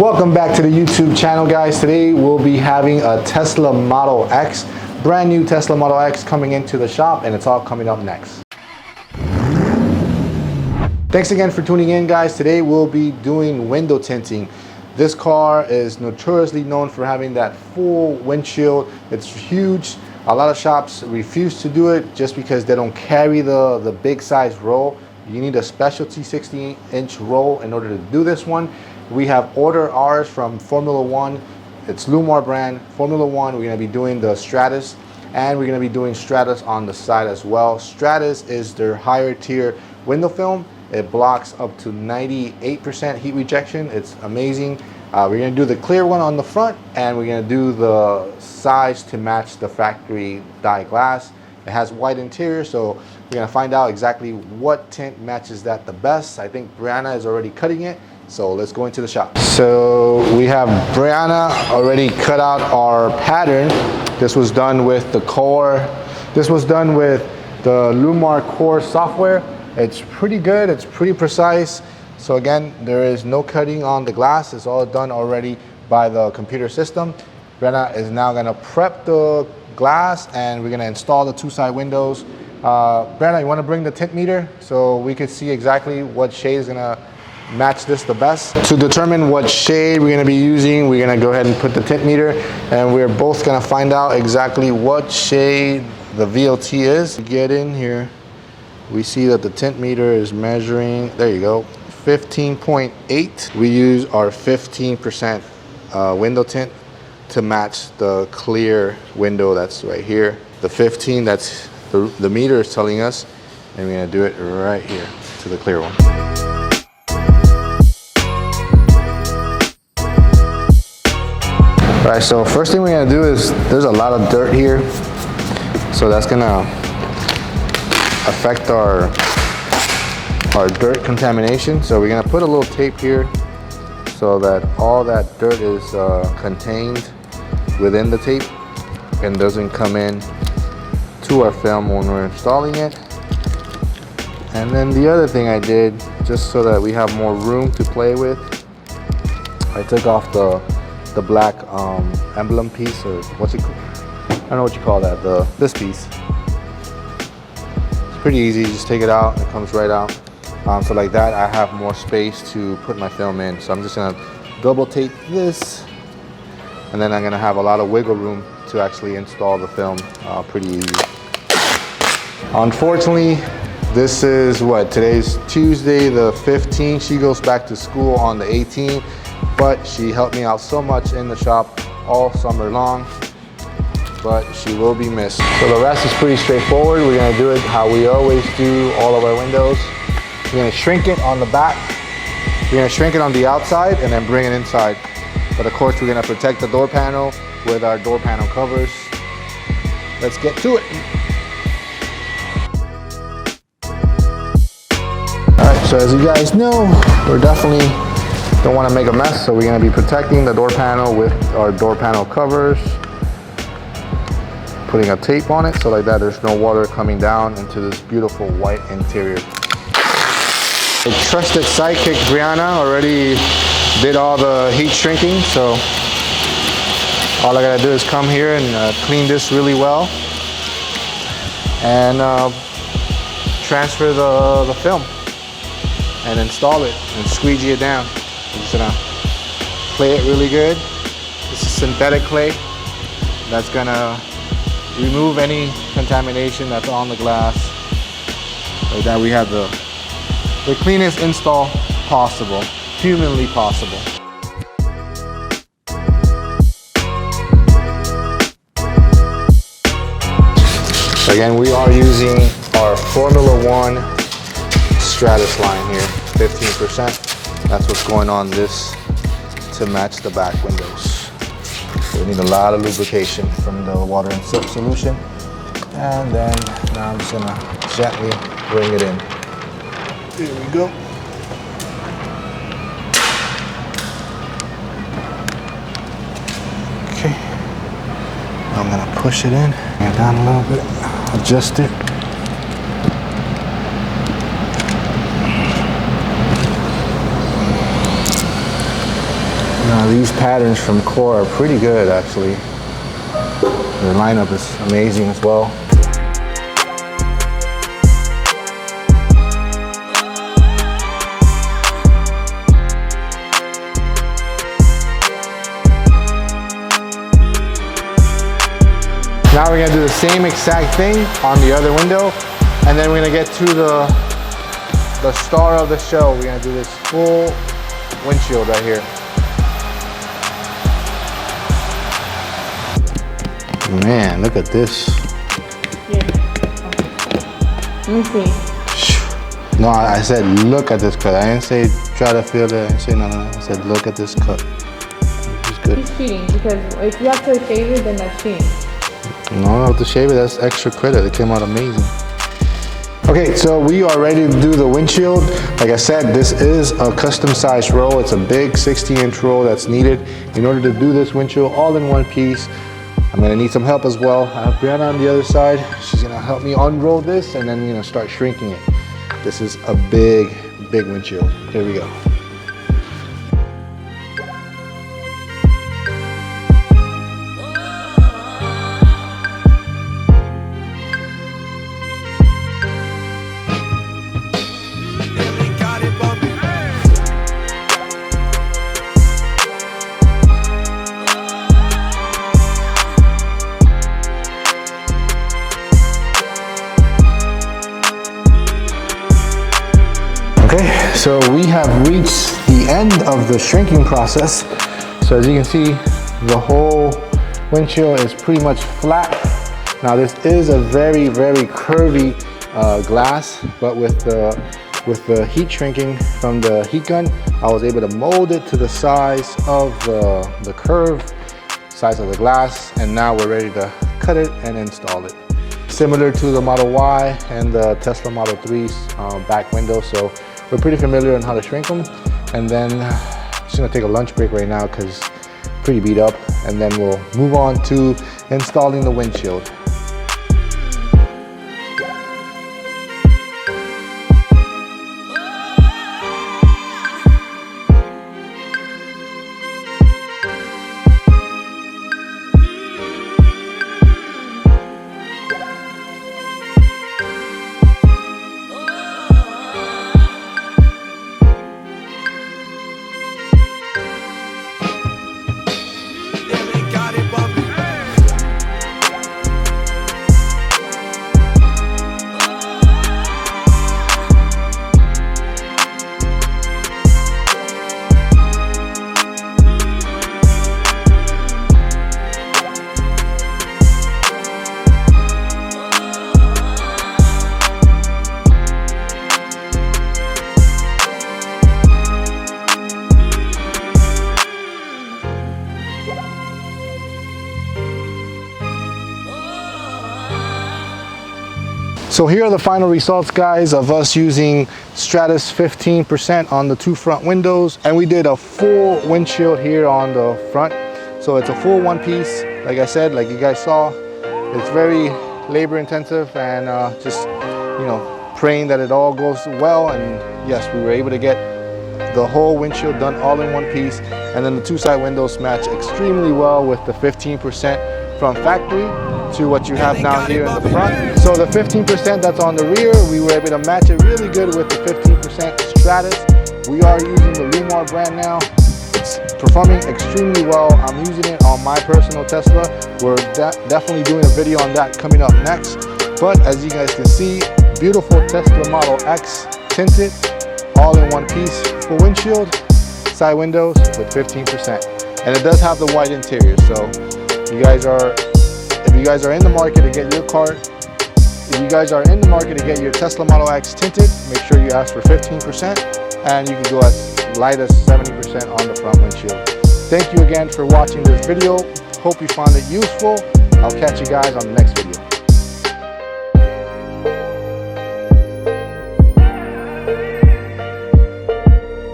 Welcome back to the YouTube channel, guys. Today we'll be having a Tesla Model X, brand new Tesla Model X coming into the shop, and it's all coming up next. Thanks again for tuning in, guys. Today we'll be doing window tinting. This car is notoriously known for having that full windshield. It's huge. A lot of shops refuse to do it just because they don't carry the big size roll. You need a specialty 60-inch roll in order to do this one. We have ordered ours from FormulaOne. It's LLumar brand, FormulaOne. We're gonna be doing the Stratos, and we're gonna be doing Stratos on the side as well. Stratos is their higher tier window film. It blocks up to 98% heat rejection. It's amazing. We're gonna do the clear one on the front, and we're gonna do the size to match the factory dye glass. It has white interior, so we're gonna find out exactly what tint matches that the best. I think Brianna is already cutting it, so let's go into the shop. So we have Brianna already cut out our pattern. This was done with the core. This was done with the LLumar core software. It's pretty good, it's pretty precise. So again, there is no cutting on the glass. It's all done already by the computer system. Brianna is now gonna prep the glass, and we're gonna install the two side windows. Brianna, you wanna bring the tint meter so we can see exactly what shade is gonna match this the best? To determine what shade we're gonna be using, we're gonna go ahead and put the tint meter, and we're both gonna find out exactly what shade the VLT is. Get in here, we see that the tint meter is measuring, there you go, 15.8. We use our 15% window tint to match the clear window that's right here. The 15, that's the meter is telling us, and we're gonna do it right here to the clear one. All right, so first thing we're gonna do is, there's a lot of dirt here, so that's gonna affect our dirt contamination. So we're gonna put a little tape here so that all that dirt is contained within the tape and doesn't come in to our film when we're installing it. And then the other thing I did, just so that we have more room to play with, I took off the black emblem piece, or what's it called? I don't know what you call that, this piece. It's pretty easy, just take it out, it comes right out. So like that, I have more space to put my film in. So I'm just gonna double tape this, and then I'm gonna have a lot of wiggle room to actually install the film pretty easy. Unfortunately, this is what, today's Tuesday the 15th. She goes back to school on the 18th, but she helped me out so much in the shop all summer long, but she will be missed. So the rest is pretty straightforward. We're gonna do it how we always do all of our windows. We're gonna shrink it on the back, we're gonna shrink it on the outside, and then bring it inside. But of course, we're gonna protect the door panel with our door panel covers. Let's get to it. All right, so as you guys know, we're definitely don't wanna make a mess, so we're gonna be protecting the door panel with our door panel covers, putting a tape on it so like that there's no water coming down into this beautiful white interior. The trusted sidekick Brianna already did all the heat shrinking, so all I gotta do is come here and clean this really well and transfer the film and install it and squeegee it down. I'm just gonna clay it really good. This is synthetic clay that's gonna remove any contamination that's on the glass. Like that, we have the cleanest install possible, humanly possible. So again, we are using our FormulaOne Stratos line here, 15%. That's what's going on this to match the back windows. So we need a lot of lubrication from the water and soap solution. And then now I'm just gonna gently bring it in. There we go. Okay. I'm gonna push it in, and down a little bit, adjust it. These patterns from Core are pretty good actually. The lineup is amazing as well. Now we're gonna do the same exact thing on the other window, and then we're gonna get to the star of the show. We're gonna do this full windshield right here. Man, look at this. Yeah. Let me see. No, I said look at this cut. I didn't say try to feel it. I didn't say no. I said look at this cut. It's good. He's cheating because if you have to shave it, then that's cheating. No, I don't have to shave it. That's extra credit. It came out amazing. Okay, so we are ready to do the windshield. Like I said, this is a custom sized roll. It's a big 60-inch roll that's needed in order to do this windshield all in one piece. I'm gonna need some help as well. I have Brianna on the other side. She's gonna help me unroll this and then start shrinking it. This is a big windshield. Here we go. Okay, so we have reached the end of the shrinking process. So as you can see, the whole windshield is pretty much flat. Now this is a very curvy glass, but with the heat shrinking from the heat gun, I was able to mold it to the size of the curve, size of the glass, and now we're ready to cut it and install it. Similar to the Model Y and the Tesla Model 3's back window, so we're pretty familiar on how to shrink them. And then just gonna take a lunch break right now because pretty beat up, and then we'll move on to installing the windshield. So here are the final results, guys, of us using Stratos 15% on the two front windows. And we did a full windshield here on the front. So it's a full one piece. Like I said, like you guys saw, it's very labor intensive, and just, praying that it all goes well. And yes, we were able to get the whole windshield done all in one piece. And then the two side windows match extremely well with the 15% from factory to what you have now here in the front. So the 15% that's on the rear, we were able to match it really good with the 15% Stratos. We are using the LLumar brand now. It's performing extremely well. I'm using it on my personal Tesla. We're definitely doing a video on that coming up next. But as you guys can see, beautiful Tesla Model X tinted, all in one piece, full windshield, side windows with 15%. And it does have the white interior, so if you guys are in the market to get your car, if you guys are in the market to get your Tesla Model X tinted, make sure you ask for 15%, and you can go as light as 70% on the front windshield. Thank you again for watching this video. Hope you found it useful. I'll catch you guys on the next video.